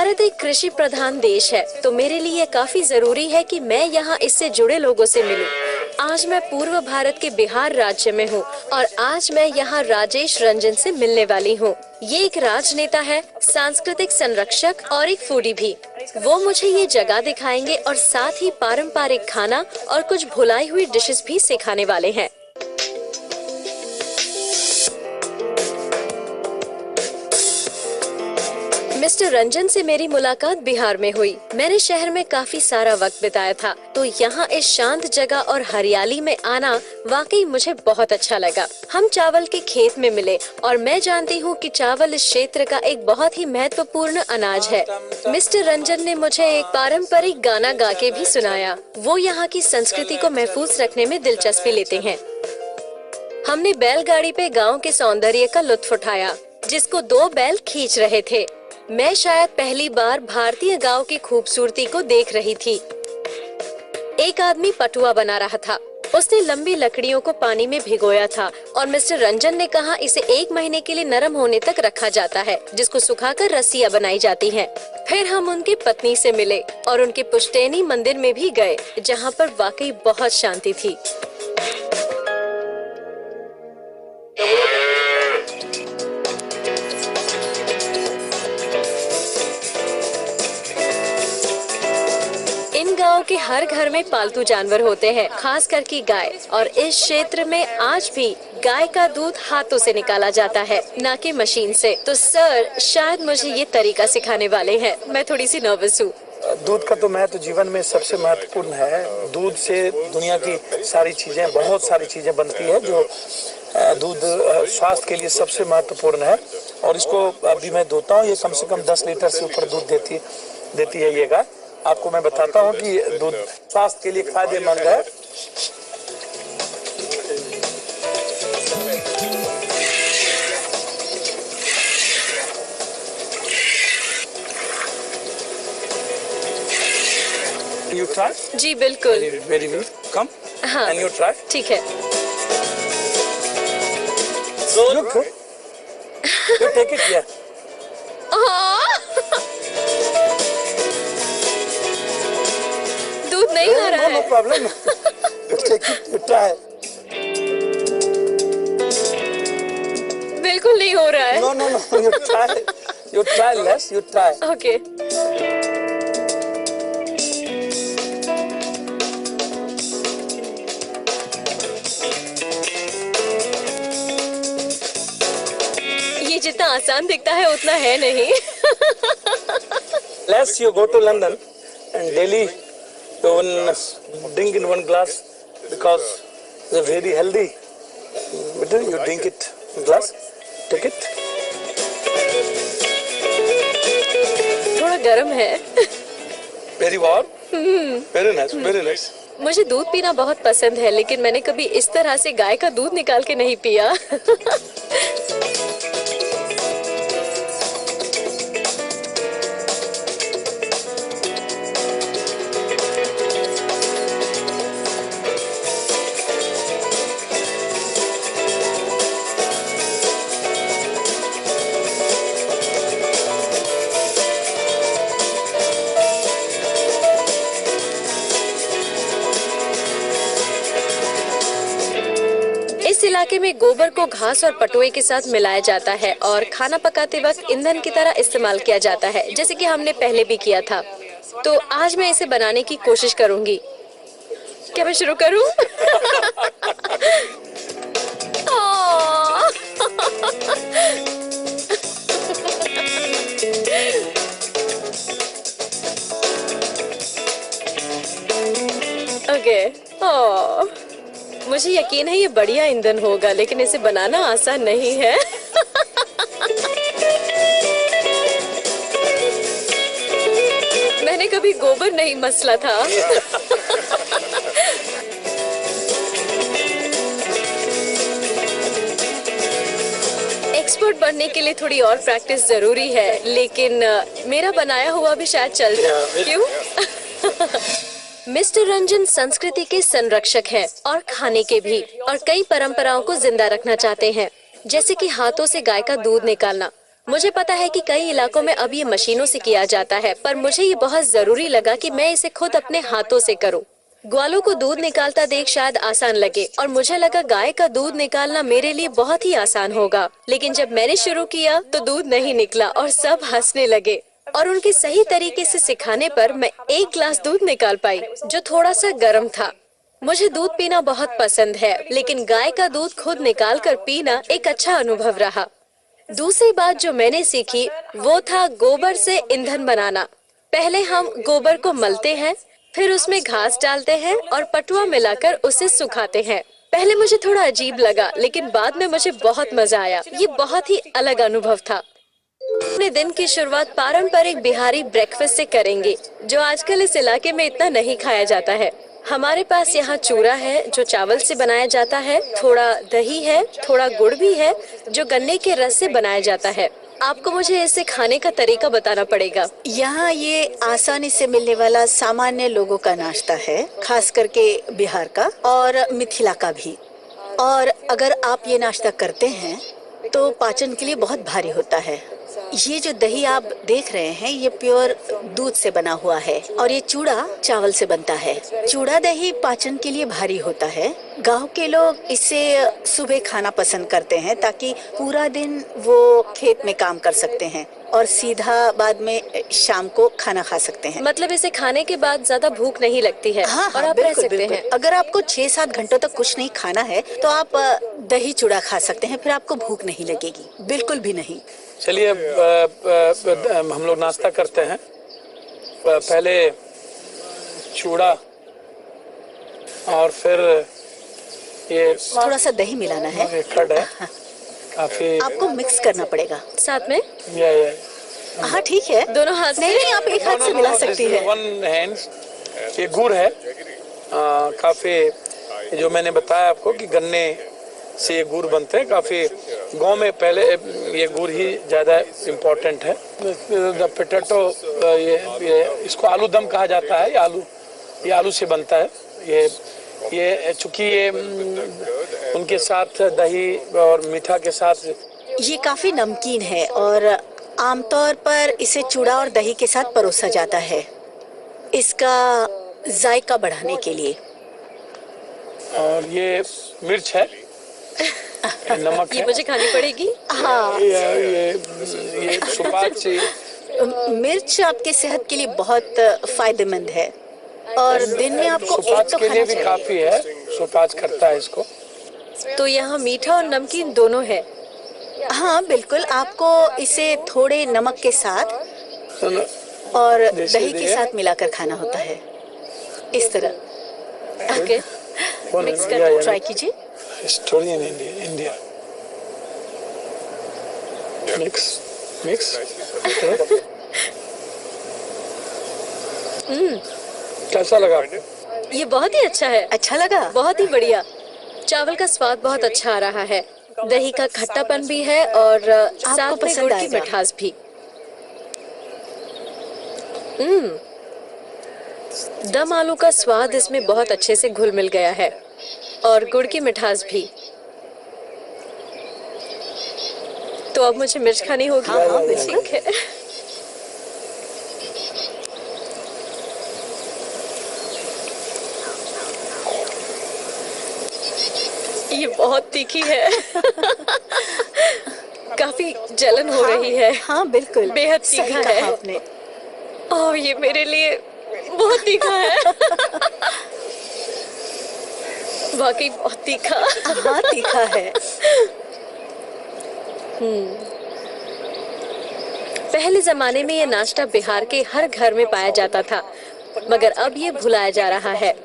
भारत एक कृषि प्रधान देश है, तो मेरे लिए काफी जरूरी है कि मैं यहाँ इससे जुड़े लोगों से मिलूं। आज मैं पूर्व भारत के बिहार राज्य में हूँ और आज मैं यहाँ राजेश रंजन से मिलने वाली हूँ। ये एक राजनेता है, सांस्कृतिक संरक्षक और एक फूडी भी। वो मुझे ये जगह दिखाएंगे और साथ ही पारंपरिक खाना और कुछ भुलाई हुई डिशेस भी सिखाने वाले हैं। मिस्टर रंजन से मेरी मुलाकात बिहार में हुई। मैंने शहर में काफी सारा वक्त बिताया था, तो यहाँ इस शांत जगह और हरियाली में आना वाकई मुझे बहुत अच्छा लगा। हम चावल के खेत में मिले और मैं जानती हूँ कि चावल इस क्षेत्र का एक बहुत ही महत्वपूर्ण अनाज है। मिस्टर रंजन ने मुझे एक पारंपरिक गाना गा के भी सुनाया। वो यहाँ की संस्कृति को महफूज रखने में दिलचस्पी लेते हैं। हमने बैलगाड़ी पे गाँव के सौंदर्य का लुत्फ उठाया, जिसको 2 बैल खींच रहे थे। मैं शायद पहली बार भारतीय गांव की खूबसूरती को देख रही थी। एक आदमी पटुआ बना रहा था। उसने लंबी लकड़ियों को पानी में भिगोया था और मिस्टर रंजन ने कहा इसे 1 महीने के लिए नरम होने तक रखा जाता है, जिसको सुखाकर रस्सियां बनाई जाती हैं। फिर हम उनकी पत्नी से मिले और उनके पुश्तैनी मंदिर में भी गए, जहाँ पर वाकई बहुत शांति थी। गांव के हर घर में पालतू जानवर होते हैं, खास करके गाय, और इस क्षेत्र में आज भी गाय का दूध हाथों से निकाला जाता है, ना कि मशीन से। तो सर, शायद मुझे ये तरीका सिखाने वाले हैं। मैं थोड़ी सी नर्वस हूँ। दूध का तो महत्व जीवन में सबसे महत्वपूर्ण है। दूध से दुनिया की सारी चीजें, बहुत सारी चीजें बनती है, जो दूध स्वास्थ्य के लिए सबसे महत्वपूर्ण है। और इसको अभी मैं धोता हूँ, ये कम से कम 10 लीटर से ऊपर दूध देती है ये गाय। आपको मैं बताता हूँ कि दूध स्वास्थ्य के लिए फायदेमंद है। You try? जी बिल्कुल। Very good. Come. हाँ। And you try? ठीक है। Look. You take it here. दूध नहीं आ रहा है। No problem. You take it. You try. बिल्कुल नहीं हो रहा है। No. You try. You try less. You try. Okay. ये जितना आसान दिखता है उतना है नहीं। Less you go to London and daily you drink in 1 glass because they're very healthy. You drink it in glass. Take it. थोड़ा गर्म है। Very warm. Very nice. Very nice. मुझे दूध पीना बहुत पसंद है, लेकिन मैंने कभी इस तरह से गाय का दूध निकाल के नहीं पिया। इस इलाके में गोबर को घास और पटुए के साथ मिलाया जाता है और खाना पकाते वक्त ईंधन की तरह इस्तेमाल किया जाता है, जैसे कि हमने पहले भी किया था। तो आज मैं इसे बनाने की कोशिश करूंगी। क्या मैं शुरू करूं? ओके। मुझे यकीन है ये बढ़िया ईंधन होगा, लेकिन इसे बनाना आसान नहीं है। मैंने कभी गोबर नहीं मसला था। एक्सपर्ट बनने के लिए थोड़ी और प्रैक्टिस जरूरी है, लेकिन मेरा बनाया हुआ भी शायद चल जाए। क्यों? मिस्टर रंजन संस्कृति के संरक्षक हैं और खाने के भी, और कई परंपराओं को जिंदा रखना चाहते हैं, जैसे कि हाथों से गाय का दूध निकालना। मुझे पता है कि कई इलाकों में अब ये मशीनों से किया जाता है, पर मुझे ये बहुत जरूरी लगा कि मैं इसे खुद अपने हाथों से करूं। ग्वालों को दूध निकालता देख शायद आसान लगे और मुझे लगा गाय का दूध निकालना मेरे लिए बहुत ही आसान होगा, लेकिन जब मैंने शुरू किया तो दूध नहीं निकला और सब हंसने लगे। और उनके सही तरीके से सिखाने पर मैं 1 गिलास दूध निकाल पाई, जो थोड़ा सा गर्म था। मुझे दूध पीना बहुत पसंद है, लेकिन गाय का दूध खुद निकाल कर पीना एक अच्छा अनुभव रहा। दूसरी बात जो मैंने सीखी वो था गोबर से ईंधन बनाना। पहले हम गोबर को मलते हैं, फिर उसमें घास डालते हैं और पटुआ मिलाकर उसे सुखाते हैं। पहले मुझे थोड़ा अजीब लगा, लेकिन बाद में मुझे बहुत मजा आया। ये बहुत ही अलग अनुभव था। अपने दिन की शुरुआत पारंपरिक बिहारी ब्रेकफास्ट से करेंगे, जो आजकल इस इलाके में इतना नहीं खाया जाता है। हमारे पास यहाँ चूरा है जो चावल से बनाया जाता है, थोड़ा दही है, थोड़ा गुड़ भी है जो गन्ने के रस से बनाया जाता है। आपको मुझे इसे खाने का तरीका बताना पड़ेगा। यहाँ ये आसानी से मिलने वाला सामान्य लोगों का नाश्ता है, खास करके बिहार का और मिथिला का भी। और अगर आप ये नाश्ता करते हैं तो पाचन के लिए बहुत भारी होता है। ये जो दही आप देख रहे हैं ये प्योर दूध से बना हुआ है और ये चूड़ा चावल से बनता है। चूड़ा दही पाचन के लिए भारी होता है। गांव के लोग इसे सुबह खाना पसंद करते हैं ताकि पूरा दिन वो खेत में काम कर सकते हैं और सीधा बाद में शाम को खाना खा सकते हैं। मतलब इसे खाने के बाद ज्यादा भूख नहीं लगती है। हाँ, और आप रह सकते हैं। अगर आपको 6-7 घंटों तक कुछ नहीं खाना है तो आप दही चूड़ा खा सकते हैं, फिर आपको भूख नहीं लगेगी, बिल्कुल भी नहीं। चलिए हम लोग नाश्ता करते हैं। पहले चूड़ा और फिर ये थोड़ा सा दही मिलाना है। ये कर्ड है, काफी आपको मिक्स करना पड़ेगा साथ में। ये हाँ ठीक है, दोनों हाथ से? नहीं आप एक हाथ से मिला सकती है। 1 हैंड। ये गुड़ है, काफी जो मैंने बताया आपको कि गन्ने से ये गुड़ बनते हैं। काफी गांव में पहले ये गुड़ ही ज्यादा इम्पोर्टेंट है। पोटैटो ये इसको आलू दम कहा जाता है। ये आलू से बनता है। ये चूंकि ये उनके साथ दही और मीठा के साथ ये काफी नमकीन है और आमतौर पर इसे चूड़ा और दही के साथ परोसा जाता है इसका जायका बढ़ाने के लिए। और ये मिर्च है, नमक ये है। मुझे खानी पड़ेगी। हाँ, ये सुपाच्य से मिर्च आपके सेहत के लिए बहुत फायदेमंद है और दिन में आपको एक सुपाच्य तो के खाना लिए भी चाहिए। काफी है। सुपाच्य करता है इसको। तो यहाँ मीठा और नमकीन दोनों है। हाँ बिल्कुल, आपको इसे थोड़े नमक के साथ और दही के साथ मिलाकर खाना होता है, इस तरह। ओके, मिक्स कर ट्राई कीजिए। स्टोरी इन इंडिया मिक्स कैसा लगा आपको? ये बहुत ही अच्छा है। अच्छा लगा? बहुत ही बढ़िया। चावल का स्वाद बहुत अच्छा आ रहा है, दही का खट्टापन भी है और साथ में पसंद गुड़ की आएगा। मिठास भी। दम आलू का स्वाद इसमें बहुत अच्छे से घुल मिल गया है और गुड़ की मिठास भी। तो अब मुझे मिर्च खानी होगी। हाँ, ठीक है। ये बहुत तीखी है। काफी जलन हो रही है। हाँ बिल्कुल, बेहद सही तीखा कहा है। आपने। ओह, ये मेरे लिए बहुत तीखा है। वाकई बहुत तीखा। हाँ तीखा है। पहले जमाने में ये नाश्ता बिहार के हर घर में पाया जाता था, मगर अब ये भुलाया जा रहा है।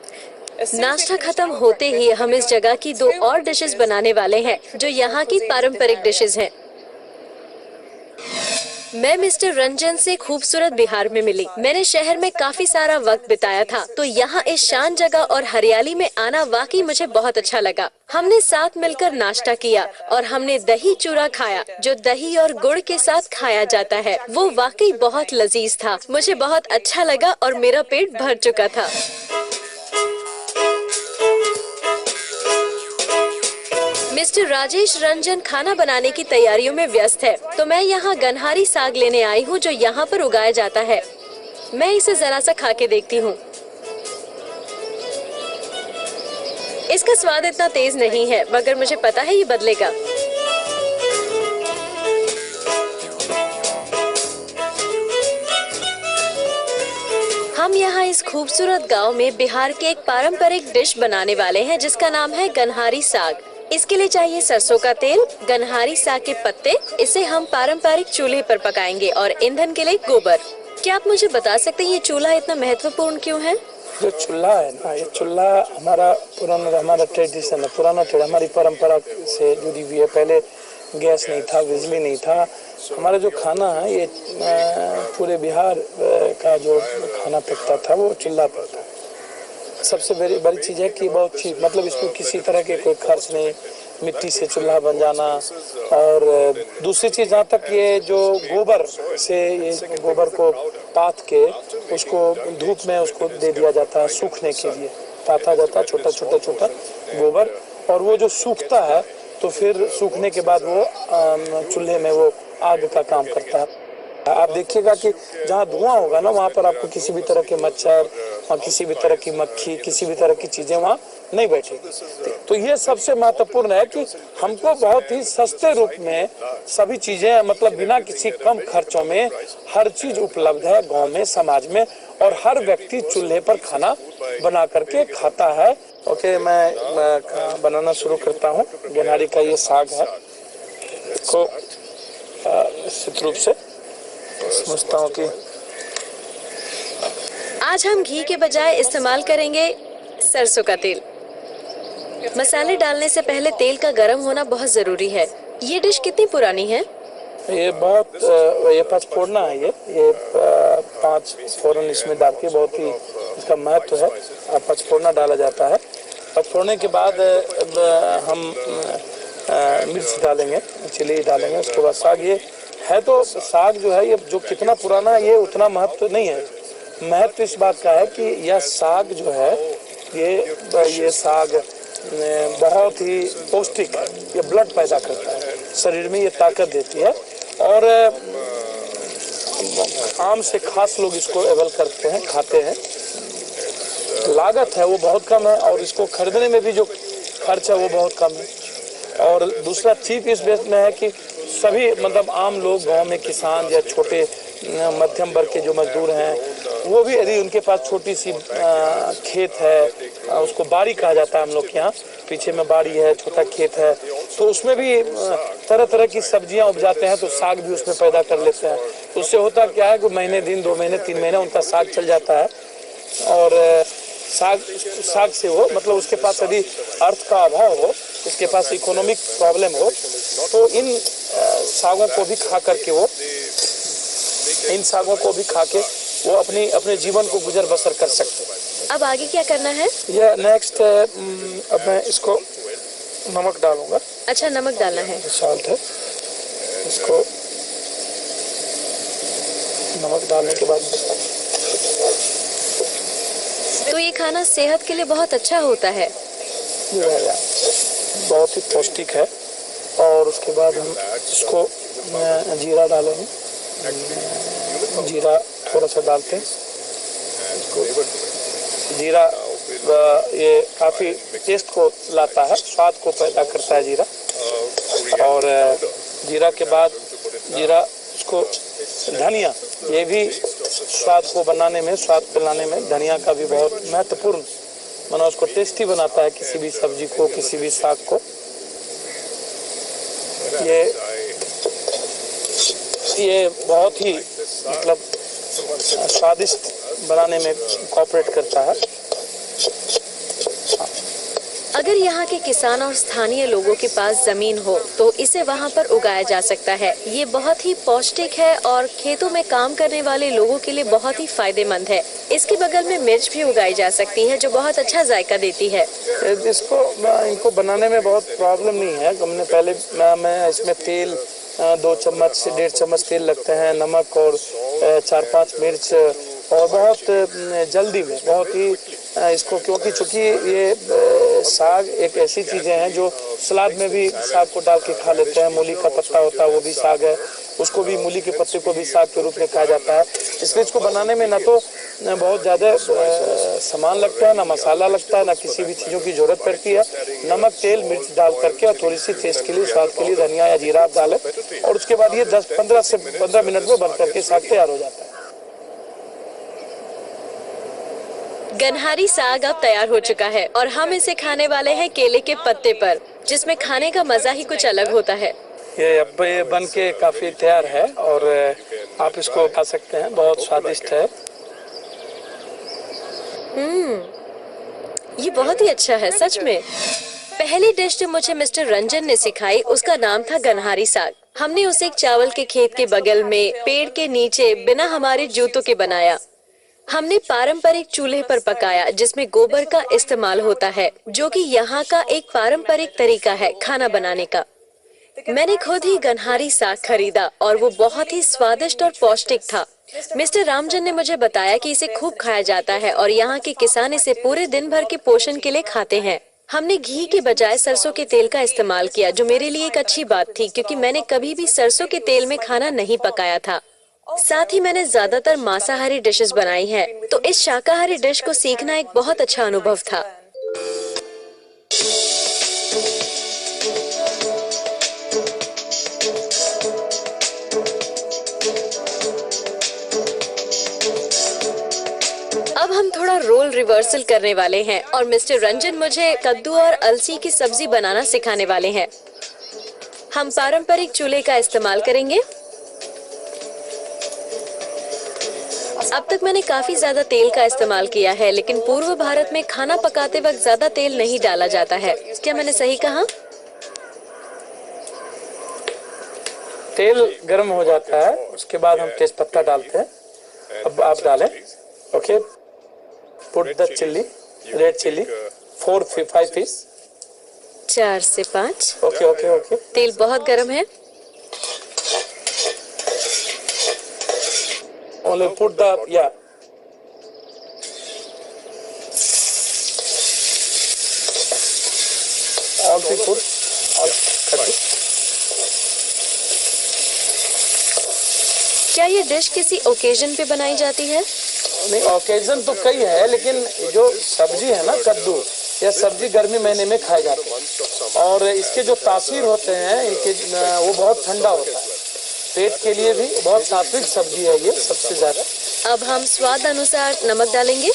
नाश्ता खत्म होते ही हम इस जगह की 2 और डिशेस बनाने वाले हैं जो यहाँ की पारंपरिक डिशेस हैं। मैं मिस्टर रंजन से खूबसूरत बिहार में मिली। मैंने शहर में काफी सारा वक्त बिताया था, तो यहाँ इस शांत जगह और हरियाली में आना वाकई मुझे बहुत अच्छा लगा। हमने साथ मिलकर नाश्ता किया और हमने दही चूरा खाया जो दही और गुड़ के साथ खाया जाता है। वो वाकई बहुत लजीज था। मुझे बहुत अच्छा लगा और मेरा पेट भर चुका था। मिस्टर राजेश रंजन खाना बनाने की तैयारियों में व्यस्त है, तो मैं यहाँ गनहारी साग लेने आई हूँ जो यहाँ पर उगाया जाता है। मैं इसे जरा सा खा के देखती हूँ। इसका स्वाद इतना तेज नहीं है, मगर मुझे पता है ये बदलेगा। हम यहाँ इस खूबसूरत गांव में बिहार के एक पारंपरिक डिश बनाने वाले हैं जिसका नाम है गनहारी साग। इसके लिए चाहिए सरसों का तेल, गनहारी साग के पत्ते। इसे हम पारंपरिक चूल्हे पर पकाएंगे और ईंधन के लिए गोबर। क्या आप मुझे बता सकते हैं ये चूल्हा इतना महत्वपूर्ण क्यों है? जो चूल्हा है ना, ये चूल्हा हमारा ट्रेडिशन है, पुराना हमारी परंपरा से जुड़ी हुई है। पहले गैस नहीं था, बिजली नहीं था। हमारा जो खाना है ये पूरे बिहार का जो खाना पकता था वो चूल्हा पर था। सबसे बड़ी चीज़ है कि बहुत चीज मतलब इसमें किसी तरह के कोई खर्च नहीं, मिट्टी से चूल्हा बन जाना। और दूसरी चीज़ जहाँ तक ये जो गोबर से, ये गोबर को पाथ के उसको धूप में उसको दे दिया जाता है सूखने के लिए, पाथा जाता है छोटा छोटा गोबर, और वो जो सूखता है तो फिर सूखने के बाद वो चूल्हे में वो आग का काम करता है। आप देखिएगा कि जहाँ धुआं होगा ना वहाँ पर आपको किसी भी तरह के मच्छर और किसी भी तरह की मक्खी, किसी भी तरह की चीजें वहाँ नहीं बैठेगी। तो ये सबसे महत्वपूर्ण है कि हमको बहुत ही सस्ते रूप में सभी चीजें, मतलब बिना किसी कम खर्चों में हर चीज उपलब्ध है गांव में, समाज में, और हर व्यक्ति चूल्हे पर खाना बना करके खाता है। ओके, मैं बनाना शुरू करता हूँ। गनहारी का ये साग है, इसको निश्चित रूप से समझता हूँ कि आज हम घी के बजाय इस्तेमाल करेंगे सरसों का तेल। मसाले डालने से पहले तेल का गर्म होना बहुत जरूरी है। ये डिश कितनी पुरानी है? ये पाँच फोड़ना है। ये 5 फोरन इसमें डाल के बहुत ही इसका महत्व है। 5 फोड़ना डाला जाता है। 5 फोड़ने के बाद हम मिर्च डालेंगे, चिली डालेंगे। उसके बाद साग, ये है तो साग जो है ये जो कितना पुराना है ये उतना महत्व नहीं है। महत्व इस बात का है कि यह साग जो है ये साग बहुत ही पौष्टिक है। ये ब्लड पैदा करता है, शरीर में ये ताकत देती है। और आम से खास लोग इसको अवेल करते हैं, खाते हैं। लागत है वो बहुत कम है और इसको खरीदने में भी जो खर्च है वो बहुत कम है। और दूसरा चीज इस बेस में है कि सभी मतलब आम लोग गांव में, किसान या छोटे मध्यम वर्ग के जो मजदूर हैं, वो भी यदि उनके पास छोटी सी खेत है, उसको बाड़ी कहा जाता है हम लोग के यहाँ, पीछे में बाड़ी है, छोटा खेत है, तो उसमें भी तरह तरह की सब्जियां उपजाते हैं, तो साग भी उसमें पैदा कर लेते हैं। उससे होता क्या है कि महीने दिन, 2 महीने 3 महीने उनका साग चल जाता है। और साग से वो मतलब उसके पास यदि अर्थ का अभाव हो, उसके पास इकोनॉमिक प्रॉब्लम हो, तो इन सागों को भी खा करके वो अपने जीवन को गुजर बसर कर सकते हैं। अब आगे क्या करना है? यह नेक्स्ट अब मैं इसको नमक डालूंगा। अच्छा, नमक डालना है। साल्ट है, इसको नमक डालने के बाद तो ये खाना सेहत के लिए बहुत अच्छा होता है। बहुत ही पौष्टिक है। और उसके बाद हम इसको जीरा डालेंगे। जीरा थोड़ा सा डालते हैं। जीरा ये काफी टेस्ट को लाता है, स्वाद को पैदा करता है जीरा। और जीरा के बाद उसको धनिया, ये भी स्वाद को बनाने में, स्वाद को लाने में धनिया का भी बहुत महत्वपूर्ण, माना उसको टेस्टी बनाता है किसी भी सब्जी को, किसी भी साग को। ये बहुत ही मतलब स्वादिष्ट बनाने में कोऑपरेट करता है। अगर यहाँ के किसान और स्थानीय लोगों के पास जमीन हो तो इसे वहाँ पर उगाया जा सकता है। ये बहुत ही पौष्टिक है और खेतों में काम करने वाले लोगों के लिए बहुत ही फायदेमंद है। इसके बगल में मिर्च भी उगाई जा सकती है जो बहुत अच्छा जायका देती है। इनको बनाने में बहुत प्रॉब्लम नहीं है। हमने पहले मैं इसमें तेल 2 चम्मच से 1.5 चम्मच तेल लगते हैं, नमक और 4-5 मिर्च, और बहुत जल्दी में बहुत ही इसको, क्योंकि चूंकि ये साग एक ऐसी चीजें हैं जो सलाद में भी साग को डाल के खा लेते हैं। मूली का पत्ता होता है वो भी साग है, उसको भी मूली के पत्ते को भी साग के रूप में खाया जाता है। इसलिए इसको बनाने में ना तो बहुत ज़्यादा सामान लगता है, ना मसाला लगता है, ना किसी भी चीज़ों की जरूरत पड़ती है। नमक तेल मिर्च डाल करके और थोड़ी सी टेस्ट के लिए स्वाद के लिए धनिया या जीरा आप डालें और उसके बाद ये 10-15 मिनट में बन करके साग तैयार हो जाता है। गनहारी साग अब तैयार हो चुका है और हम इसे खाने वाले हैं केले के पत्ते पर, जिसमें खाने का मजा ही कुछ अलग होता है। ये अब ये बन के काफी तैयार है और आप इसको खा सकते हैं, बहुत स्वादिष्ट है। ये बहुत ही अच्छा है सच में। पहली डिश जो मुझे मिस्टर रंजन ने सिखाई उसका नाम था गनहारी साग। हमने उसे एक चावल के खेत के बगल में पेड़ के नीचे बिना हमारे जूतों के बनाया। हमने पारंपरिक चूल्हे पर पकाया जिसमें गोबर का इस्तेमाल होता है, जो कि यहाँ का एक पारंपरिक तरीका है खाना बनाने का। मैंने खुद ही गनहारी साग खरीदा और वो बहुत ही स्वादिष्ट और पौष्टिक था। मिस्टर रामजन ने मुझे बताया कि इसे खूब खाया जाता है और यहाँ के किसान इसे पूरे दिन भर के पोषण के लिए खाते हैं। हमने घी के बजाय सरसों के तेल का इस्तेमाल किया, जो मेरे लिए एक अच्छी बात थी क्योंकि मैंने कभी भी सरसों के तेल में खाना नहीं पकाया था। साथ ही मैंने ज्यादातर मांसाहारी डिशेस बनाई हैं, तो इस शाकाहारी डिश को सीखना एक बहुत अच्छा अनुभव था। अब हम थोड़ा रोल रिवर्सल करने वाले हैं और मिस्टर रंजन मुझे कद्दू और अलसी की सब्जी बनाना सिखाने वाले हैं। हम पारंपरिक चूल्हे का इस्तेमाल करेंगे। अब तक मैंने काफी ज्यादा तेल का इस्तेमाल किया है, लेकिन पूर्व भारत में खाना पकाते वक्त ज्यादा तेल नहीं डाला जाता है। क्या मैंने सही कहा? तेल गर्म हो जाता है, उसके बाद हम तेज पत्ता डालते हैं। अब आप डालें। Okay, put the chilli, red chilli 4-5 piece. 4 से 5। Okay okay okay. तेल बहुत गर्म है। Only put the all we put all कद्दू। क्या ये डिश किसी ओकेजन पे बनाई जाती है? नहीं, ओकेजन तो कई है, लेकिन जो सब्जी है ना कद्दू, यह सब्जी गर्मी महीने में खाई जाती है और इसके जो तासीर होते हैं इनके वो बहुत ठंडा होता है, पेट के लिए भी बहुत सात्विक सब्जी है ये सबसे ज्यादा। अब हम स्वाद अनुसार नमक डालेंगे।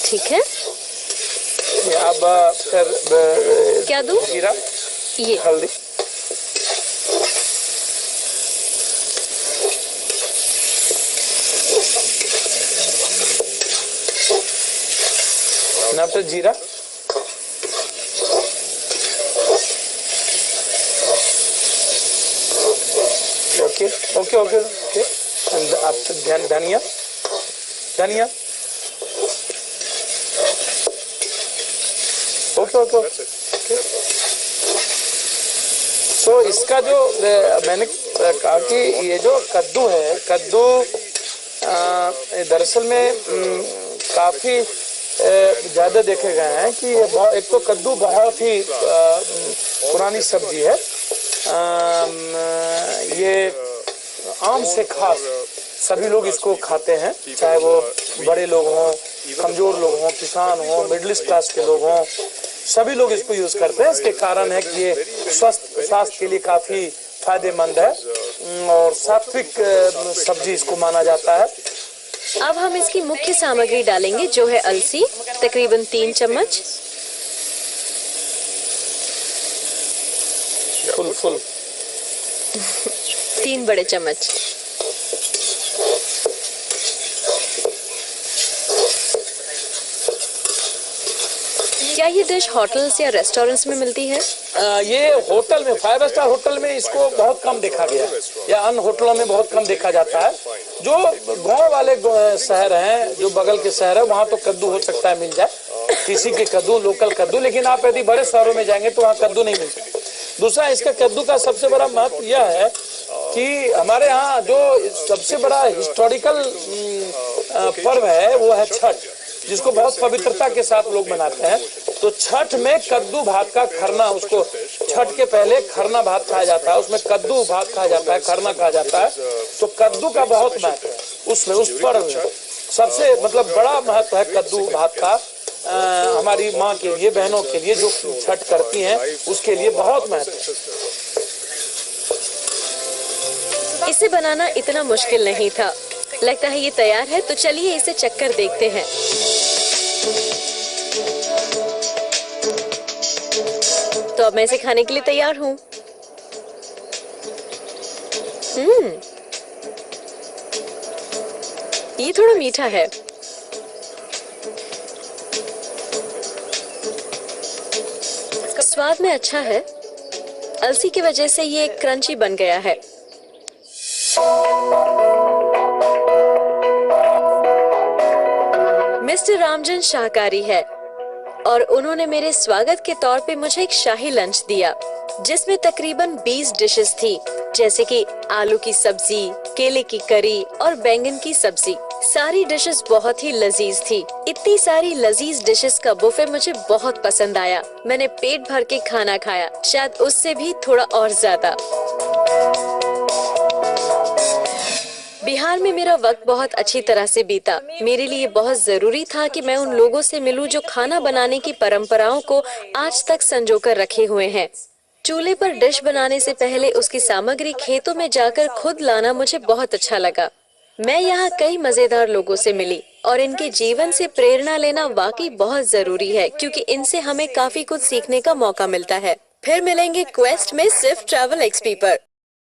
ठीक है। ये अब फिर क्या दूं? जीरा, ये हल्दी, ना तो जीरा, ओके ओके ओके ओके। आप धनिया धनिया, ओके ओके ओके। तो इसका जो मैंने कहा कि ये जो कद्दू है, कद्दू दरअसल में काफी ज्यादा देखे गए हैं कि एक तो कद्दू बहुत ही पुरानी सब्जी है। ये आम से खास सभी लोग इसको खाते हैं, चाहे वो बड़े लोग हों, कमजोर लोग हों, किसान हों, मिडिल क्लास के लोग हों, सभी लोग इसको यूज करते हैं। इसके कारण है कि ये स्वास्थ्य के लिए काफी फायदेमंद है और सात्विक सब्जी इसको माना जाता है। अब हम इसकी मुख्य सामग्री डालेंगे जो है अलसी, तकरीबन 3 चम्मच। फुल 3 बड़े चम्मच। क्या ये डिश होटल्स या रेस्टोरेंट्स में मिलती है? ये होटल में, 5 स्टार होटल में इसको बहुत कम देखा गया या अन्य होटलों में बहुत कम देखा जाता है। जो गांव वाले शहर हैं, जो बगल के शहर है, वहाँ तो कद्दू हो सकता है मिल जाए, किसी के कद्दू, लोकल कद्दू, लेकिन आप यदि बड़े शहरों में जाएंगे तो वहाँ कद्दू नहीं मिलता। दूसरा, इसका कद्दू का सबसे बड़ा महत्व यह है कि हमारे यहाँ जो सबसे बड़ा हिस्टोरिकल पर्व है वो है छठ, जिसको बहुत पवित्रता के साथ लोग मनाते हैं। तो छठ में कद्दू भात का खरना, उसको छठ के पहले खरना भात खाया जाता है, उसमें कद्दू भात खाया जाता है, खरना खाया जाता है। तो कद्दू का बहुत महत्व है उसमें, उस पर्व में सबसे मतलब बड़ा महत्व है कद्दू भात का। हमारी माँ के लिए, बहनों के लिए जो छठ करती हैं उसके लिए बहुत महत्व है। इसे बनाना इतना मुश्किल नहीं था। लगता है ये तैयार है, तो चलिए इसे चखकर देखते हैं। तो अब मैं इसे खाने के लिए तैयार हूँ। ये थोड़ा मीठा है। स्वाद में अच्छा है। अलसी की वजह से ये क्रंची बन गया है। मिस्टर रामजन शाकाहारी है और उन्होंने मेरे स्वागत के तौर पे मुझे एक शाही लंच दिया, जिसमें तकरीबन 20 डिशेस थी, जैसे कि आलू की सब्जी, केले की करी और बैंगन की सब्जी। सारी डिशेस बहुत ही लजीज थी। इतनी सारी लजीज डिशेस का बुफे मुझे बहुत पसंद आया। मैंने पेट भर के खाना खाया, शायद उससे भी थोड़ा और ज्यादा। बिहार में मेरा वक्त बहुत अच्छी तरह से बीता। मेरे लिए बहुत जरूरी था कि मैं उन लोगों से मिलूं जो खाना बनाने की परंपराओं को आज तक संजो कर रखे हुए हैं। चूल्हे पर डिश बनाने से पहले उसकी सामग्री खेतों में जाकर खुद लाना मुझे बहुत अच्छा लगा। मैं यहाँ कई मजेदार लोगों से मिली और इनके जीवन से प्रेरणा लेना वाकई बहुत जरूरी है, क्योंकि इनसे हमें काफी कुछ सीखने का मौका मिलता है। फिर मिलेंगे क्वेस्ट में सिर्फ ट्रैवल एक्सपी पर।